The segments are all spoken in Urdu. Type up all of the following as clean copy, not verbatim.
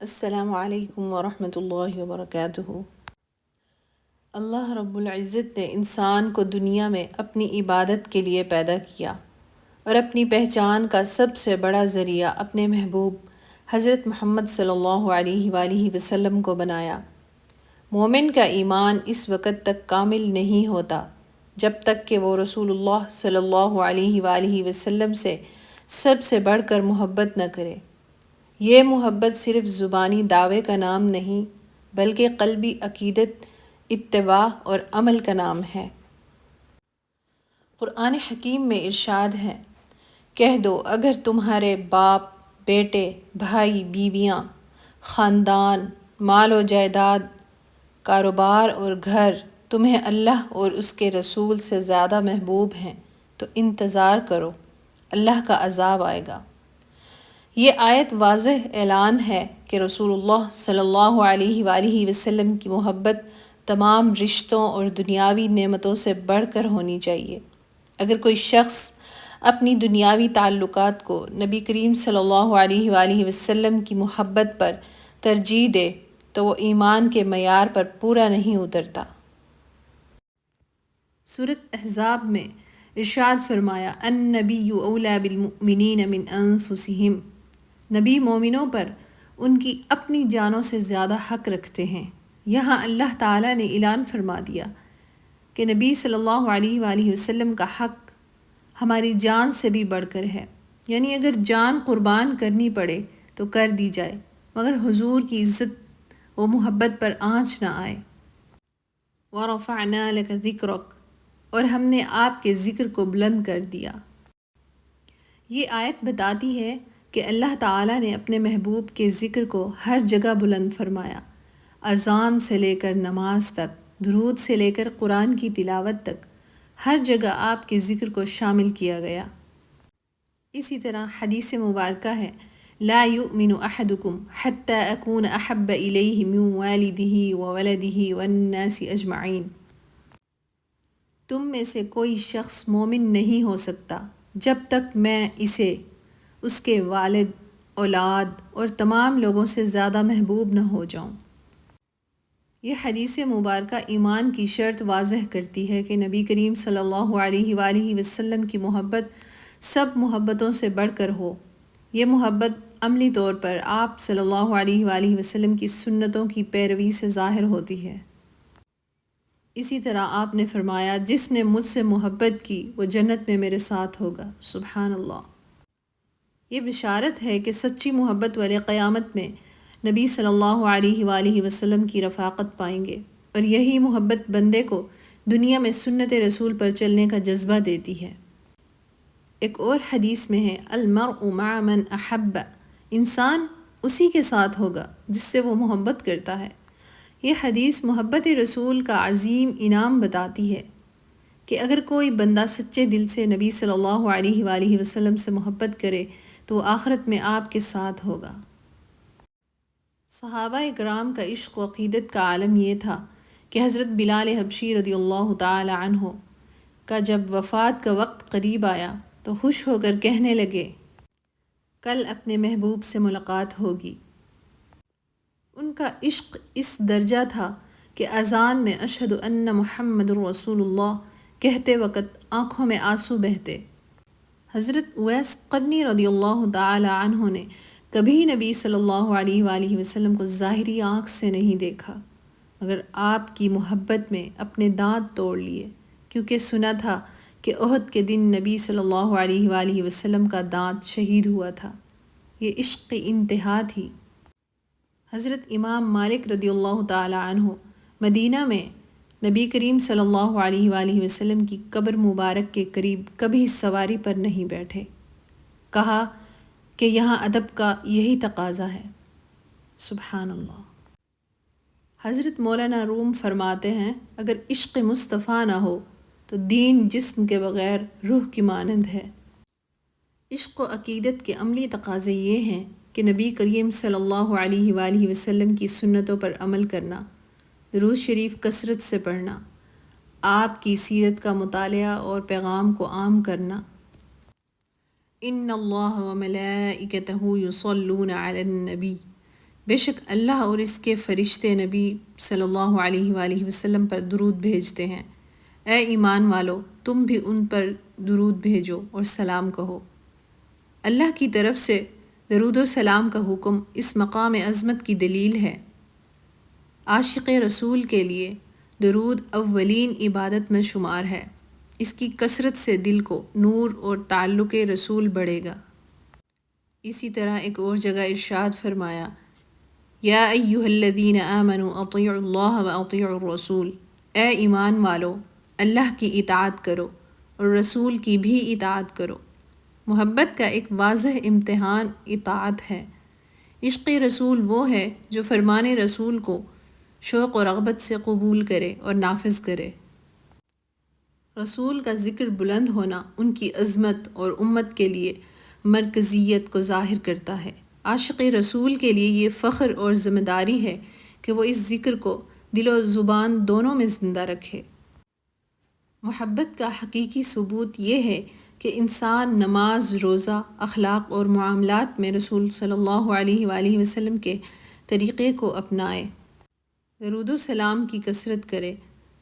السلام علیکم ورحمۃ اللہ وبرکاتہ۔ اللہ رب العزت نے انسان کو دنیا میں اپنی عبادت کے لیے پیدا کیا اور اپنی پہچان کا سب سے بڑا ذریعہ اپنے محبوب حضرت محمد صلی اللہ علیہ وآلہ وسلم کو بنایا۔ مومن کا ایمان اس وقت تک کامل نہیں ہوتا جب تک کہ وہ رسول اللہ صلی اللہ علیہ وآلہ وسلم سب سے بڑھ کر محبت نہ کرے۔ یہ محبت صرف زبانی دعوے کا نام نہیں بلکہ قلبی عقیدت، اتباع اور عمل کا نام ہے۔ قرآن حکیم میں ارشاد ہے، کہہ دو اگر تمہارے باپ، بیٹے، بھائی، بیویاں، خاندان، مال و جائیداد، کاروبار اور گھر تمہیں اللہ اور اس کے رسول سے زیادہ محبوب ہیں تو انتظار کرو، اللہ کا عذاب آئے گا۔ یہ آیت واضح اعلان ہے کہ رسول اللہ صلی اللہ علیہ وآلہ وسلم کی محبت تمام رشتوں اور دنیاوی نعمتوں سے بڑھ کر ہونی چاہیے۔ اگر کوئی شخص اپنی دنیاوی تعلقات کو نبی کریم صلی اللہ علیہ وآلہ وسلم کی محبت پر ترجیح دے تو وہ ایمان کے معیار پر پورا نہیں اترتا۔ سورۃ احزاب میں ارشاد فرمایا، النبی اولی بالمؤمنین من انفسہم، نبی مومنوں پر ان کی اپنی جانوں سے زیادہ حق رکھتے ہیں۔ یہاں اللہ تعالیٰ نے اعلان فرما دیا کہ نبی صلی اللہ علیہ وآلہ وسلم کا حق ہماری جان سے بھی بڑھ کر ہے، یعنی اگر جان قربان کرنی پڑے تو کر دی جائے، مگر حضور کی عزت و محبت پر آنچ نہ آئے۔ وَرَفَعْنَا لَكَ ذِكْرَكَ، اور ہم نے آپ کے ذکر کو بلند کر دیا۔ یہ آیت بتاتی ہے کہ اللہ تعالیٰ نے اپنے محبوب کے ذکر کو ہر جگہ بلند فرمایا، اذان سے لے کر نماز تک، درود سے لے کر قرآن کی تلاوت تک، ہر جگہ آپ کے ذکر کو شامل کیا گیا۔ اسی طرح حدیث مبارکہ ہے، لا یؤمن احدکم حتی اکون احب الیہ من والدہ وولدہ والناس اجمعین، تم میں سے کوئی شخص مومن نہیں ہو سکتا جب تک میں اسے اس کے والد، اولاد اور تمام لوگوں سے زیادہ محبوب نہ ہو جاؤں۔ یہ حدیث مبارکہ ایمان کی شرط واضح کرتی ہے کہ نبی کریم صلی اللہ علیہ وآلہ وسلم کی محبت سب محبتوں سے بڑھ کر ہو۔ یہ محبت عملی طور پر آپ صلی اللہ علیہ وآلہ وسلم کی سنتوں کی پیروی سے ظاہر ہوتی ہے۔ اسی طرح آپ نے فرمایا، جس نے مجھ سے محبت کی وہ جنت میں میرے ساتھ ہوگا۔ سبحان اللہ۔ یہ بشارت ہے کہ سچی محبت والے قیامت میں نبی صلی اللہ علیہ وآلہ وسلم کی رفاقت پائیں گے، اور یہی محبت بندے کو دنیا میں سنت رسول پر چلنے کا جذبہ دیتی ہے۔ ایک اور حدیث میں ہے، المرء مع من احب، انسان اسی کے ساتھ ہوگا جس سے وہ محبت کرتا ہے۔ یہ حدیث محبت رسول کا عظیم انعام بتاتی ہے کہ اگر کوئی بندہ سچے دل سے نبی صلی اللہ علیہ وآلہ وسلم سے محبت کرے تو وہ آخرت میں آپ کے ساتھ ہوگا۔ صحابہ کرام کا عشق و عقیدت کا عالم یہ تھا کہ حضرت بلال حبشی رضی اللہ تعالی عنہ کا جب وفات کا وقت قریب آیا تو خوش ہو کر کہنے لگے، کل اپنے محبوب سے ملاقات ہوگی۔ ان کا عشق اس درجہ تھا کہ اذان میں اشہد ان محمد رسول اللہ کہتے وقت آنکھوں میں آنسو بہتے۔ حضرت اویس قرنی رضی اللہ تعالی عنہ نے کبھی نبی صلی اللہ علیہ وآلہ وسلم کو ظاہری آنکھ سے نہیں دیکھا، مگر آپ کی محبت میں اپنے دانت توڑ لیے، کیونکہ سنا تھا کہ احد کے دن نبی صلی اللہ علیہ وآلہ وسلم کا دانت شہید ہوا تھا۔ یہ عشق کی انتہا تھی۔ حضرت امام مالک رضی اللہ تعالی عنہ مدینہ میں نبی کریم صلی اللہ علیہ وآلہ وسلم کی قبر مبارک کے قریب کبھی سواری پر نہیں بیٹھے، کہا کہ یہاں ادب کا یہی تقاضا ہے۔ سبحان اللہ۔ حضرت مولانا روم فرماتے ہیں، اگر عشق مصطفیٰ نہ ہو تو دین جسم کے بغیر روح کی مانند ہے۔ عشق و عقیدت کے عملی تقاضے یہ ہیں کہ نبی کریم صلی اللہ علیہ وآلہ وسلم کی سنتوں پر عمل کرنا، درود شریف کثرت سے پڑھنا، آپ کی سیرت کا مطالعہ اور پیغام کو عام کرنا۔ ان اللہ وملائکتہ یصلون علی النبی، بے شک اللہ اور اس کے فرشتے نبی صلی اللہ علیہ وآلہ وسلم پر درود بھیجتے ہیں۔ اے ایمان والو، تم بھی ان پر درود بھیجو اور سلام کہو۔ اللہ کی طرف سے درود و سلام کا حکم اس مقام عظمت کی دلیل ہے۔ عاشق رسول کے لیے درود اولین عبادت میں شمار ہے۔ اس کی کثرت سے دل کو نور اور تعلق رسول بڑھے گا۔ اسی طرح ایک اور جگہ ارشاد فرمایا، یا ایھا الذین آمنوا اطیعوا اللہ واطیعوا الرسول، اے ایمان والو، اللہ کی اطاعت کرو اور رسول کی بھی اطاعت کرو۔ محبت کا ایک واضح امتحان اطاعت ہے۔ عشق رسول وہ ہے جو فرمان رسول کو شوق و رغبت سے قبول کرے اور نافذ کرے۔ رسول کا ذکر بلند ہونا ان کی عظمت اور امت کے لیے مرکزیت کو ظاہر کرتا ہے۔ عاشق رسول کے لیے یہ فخر اور ذمہ داری ہے کہ وہ اس ذکر کو دل و زبان دونوں میں زندہ رکھے۔ محبت کا حقیقی ثبوت یہ ہے کہ انسان نماز، روزہ، اخلاق اور معاملات میں رسول صلی اللہ علیہ وآلہ وسلم کے طریقے کو اپنائے، درود و سلام کی کثرت کرے۔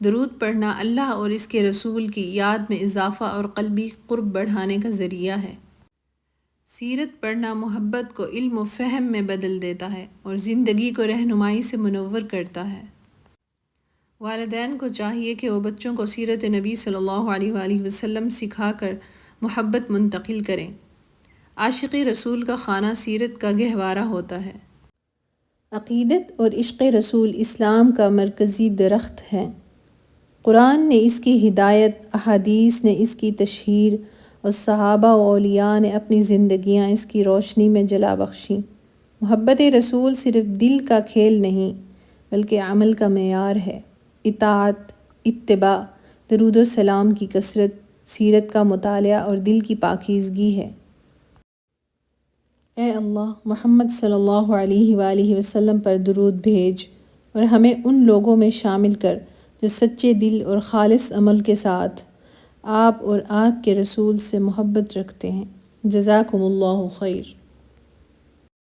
درود پڑھنا اللہ اور اس کے رسول کی یاد میں اضافہ اور قلبی قرب بڑھانے کا ذریعہ ہے۔ سیرت پڑھنا محبت کو علم و فہم میں بدل دیتا ہے اور زندگی کو رہنمائی سے منور کرتا ہے۔ والدین کو چاہیے کہ وہ بچوں کو سیرت نبی صلی اللہ علیہ وآلہ وسلم سکھا کر محبت منتقل کریں۔ عاشق رسول کا خانہ سیرت کا گہوارہ ہوتا ہے۔ عقیدت اور عشق رسول اسلام کا مرکزی درخت ہے۔ قرآن نے اس کی ہدایت، احادیث نے اس کی تشہیر اور صحابہ و اولیاء نے اپنی زندگیاں اس کی روشنی میں جلا بخشیں۔ محبت رسول صرف دل کا کھیل نہیں بلکہ عمل کا معیار ہے۔ اطاعت، اتباع، درود و سلام کی کثرت، سیرت کا مطالعہ اور دل کی پاکیزگی ہے۔ اے اللہ، محمد صلی اللہ علیہ وآلہ وسلم پر درود بھیج اور ہمیں ان لوگوں میں شامل کر جو سچے دل اور خالص عمل کے ساتھ آپ اور آپ کے رسول سے محبت رکھتے ہیں۔ جزاکم اللہ خیر۔